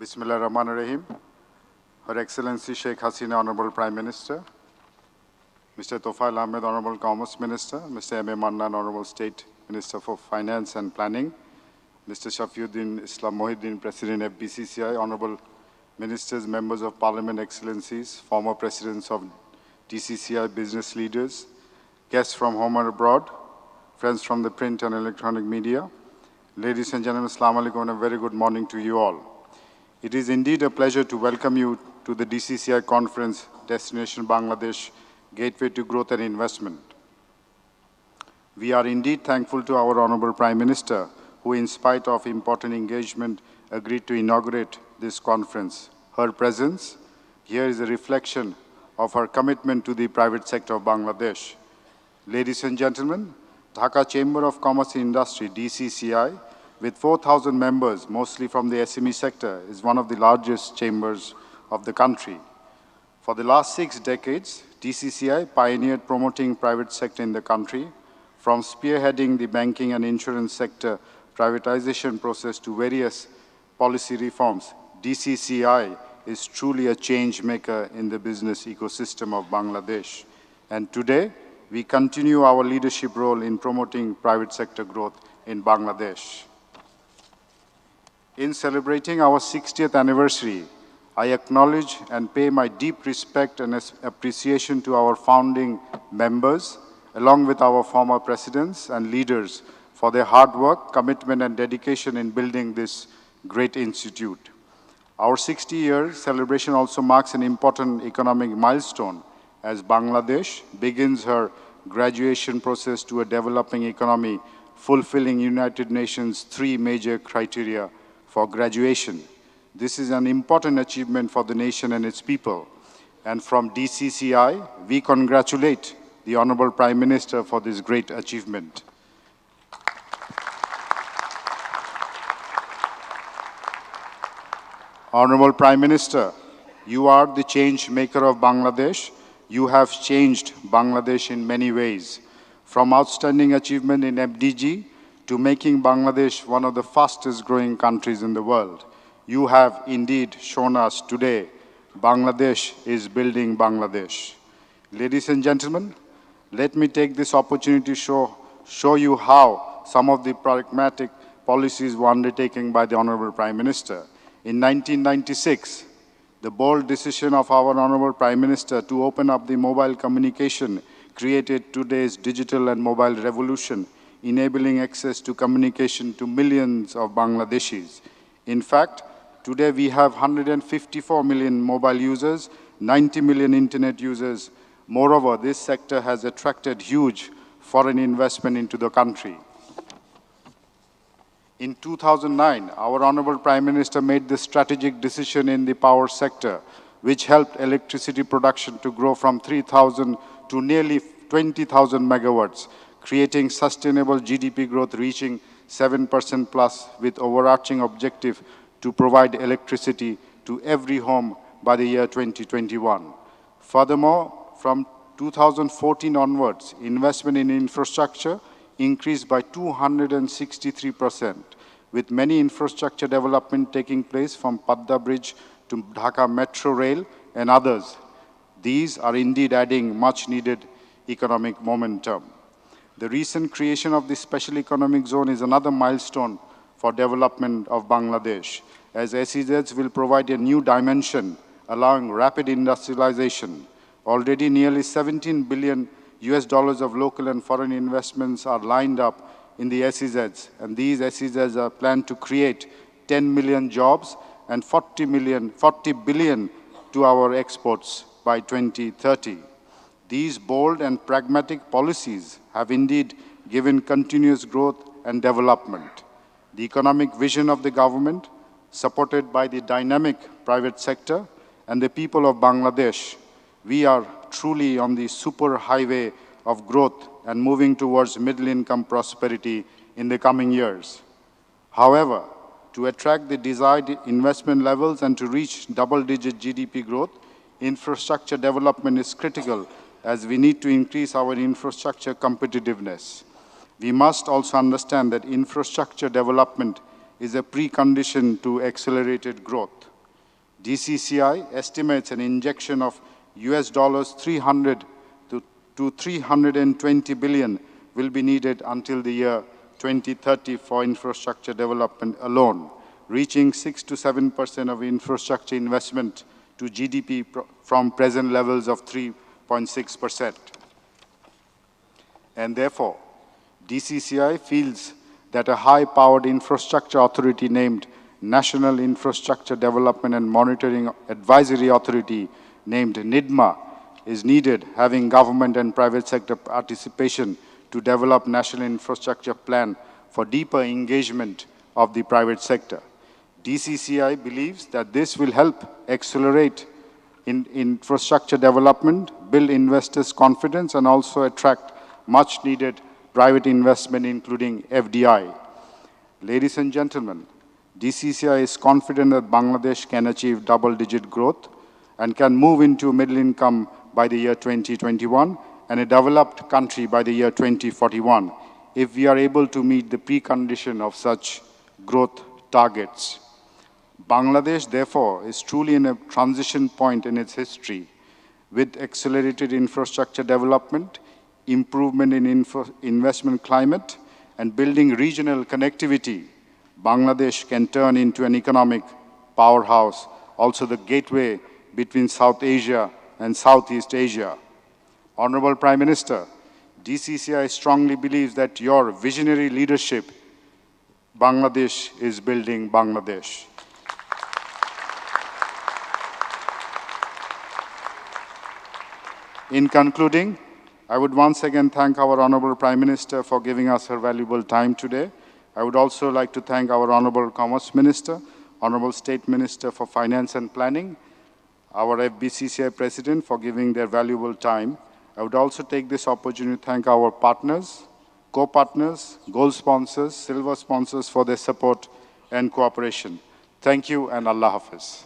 Bismillah Rahman Rahim. Her Excellency Sheikh Hasina, Honorable Prime Minister, Mr. Tofail Ahmed, Honorable Commerce Minister, Mr. M.A. Mannan, Honorable State Minister for Finance and Planning, Mr. Shafiuddin Islam Mohiddin, President of BICC, Honorable Ministers, Members of Parliament, Excellencies, former Presidents of DCCI, business leaders, guests from home and abroad, friends from the print and electronic media, ladies and gentlemen, Assalamu alaikum, and a very good morning to you all. It is indeed a pleasure to welcome you to the DCCI conference, Destination Bangladesh, Gateway to Growth and Investment. We are indeed thankful to our Honorable Prime Minister, who in spite of important engagement, agreed to inaugurate this conference. Her presence here is a reflection of her commitment to the private sector of Bangladesh. Ladies and gentlemen, Dhaka Chamber of Commerce and Industry, DCCI, with 4,000 members, mostly from the SME sector, is one of the largest chambers of the country. For the last 6 decades, DCCI pioneered promoting private sector in the country, from spearheading the banking and insurance sector privatization process to various policy reforms. DCCI is truly a change maker in the business ecosystem of Bangladesh. And today, we continue our leadership role in promoting private sector growth in Bangladesh. In celebrating our 60th anniversary, I acknowledge and pay my deep respect and appreciation to our founding members, along with our former presidents and leaders, for their hard work, commitment, and dedication in building this great institute. Our 60-year celebration also marks an important economic milestone as Bangladesh begins her graduation process to a developing economy fulfilling United Nations 3 major criteria for graduation. This is an important achievement for the nation and its people. And from DCCI, we congratulate the Honorable Prime Minister for this great achievement. Honorable Prime Minister, you are the change maker of Bangladesh. You have changed Bangladesh in many ways, from outstanding achievement in FDG to making Bangladesh one of the fastest growing countries in the world. You have indeed shown us today Bangladesh is building Bangladesh. Ladies and gentlemen, let me take this opportunity to show you how some of the pragmatic policies were undertaken by the Honorable Prime Minister. In 1996, the bold decision of our Honorable Prime Minister to open up the mobile communication created today's digital and mobile revolution, enabling access to communication to millions of Bangladeshis. In fact, today we have 154 million mobile users, 90 million internet users. Moreover, this sector has attracted huge foreign investment into the country. In 2009, our Honorable Prime Minister made the strategic decision in the power sector, which helped electricity production to grow from 3,000 to nearly 20,000 megawatts, creating sustainable GDP growth reaching 7% plus with overarching objective to provide electricity to every home by the year 2021. Furthermore, from 2014 onwards, investment in infrastructure increased by 263%, with many infrastructure development taking place from Padda Bridge to Dhaka Metro Rail and others. These are indeed adding much needed economic momentum. The recent creation of the Special Economic Zone is another milestone for development of Bangladesh, as SEZs will provide a new dimension, allowing rapid industrialization. Already nearly $17 billion of local and foreign investments are lined up in the SEZs, and these SEZs are planned to create 10 million jobs and 40 billion to our exports by 2030. These bold and pragmatic policies have indeed given continuous growth and development. The economic vision of the government, supported by the dynamic private sector and the people of Bangladesh, we are truly on the super highway of growth and moving towards middle-income prosperity in the coming years. However, to attract the desired investment levels and to reach double-digit GDP growth, infrastructure development is critical, as we need to increase our infrastructure competitiveness. We must also understand that infrastructure development is a precondition to accelerated growth. DCCI estimates an injection of US 300 to 320 billion will be needed until the year 2030 for infrastructure development alone, reaching 6 to 7% of infrastructure investment to GDP from present levels of 3.6%. And therefore, DCCI feels that a high-powered infrastructure authority named National Infrastructure Development and Monitoring Advisory Authority named NIDMA is needed, having government and private sector participation to develop national infrastructure plan for deeper engagement of the private sector. DCCI believes that this will help accelerate infrastructure development, build investors' confidence, and also attract much-needed private investment, including FDI. Ladies and gentlemen, DCCI is confident that Bangladesh can achieve double-digit growth and can move into middle income by the year 2021 and a developed country by the year 2041 if we are able to meet the precondition of such growth targets. Bangladesh, therefore, is truly in a transition point in its history with accelerated infrastructure development, improvement in investment climate, and building regional connectivity. Bangladesh can turn into an economic powerhouse, also the gateway between South Asia and Southeast Asia. Honorable Prime Minister, DCCI strongly believes that your visionary leadership, Bangladesh is building Bangladesh. In concluding, I would once again thank our Honorable Prime Minister for giving us her valuable time today. I would also like to thank our Honorable Commerce Minister, Honorable State Minister for Finance and Planning, our BICC President for giving their valuable time. I would also take this opportunity to thank our partners, co-partners, gold sponsors, silver sponsors for their support and cooperation. Thank you and Allah Hafiz.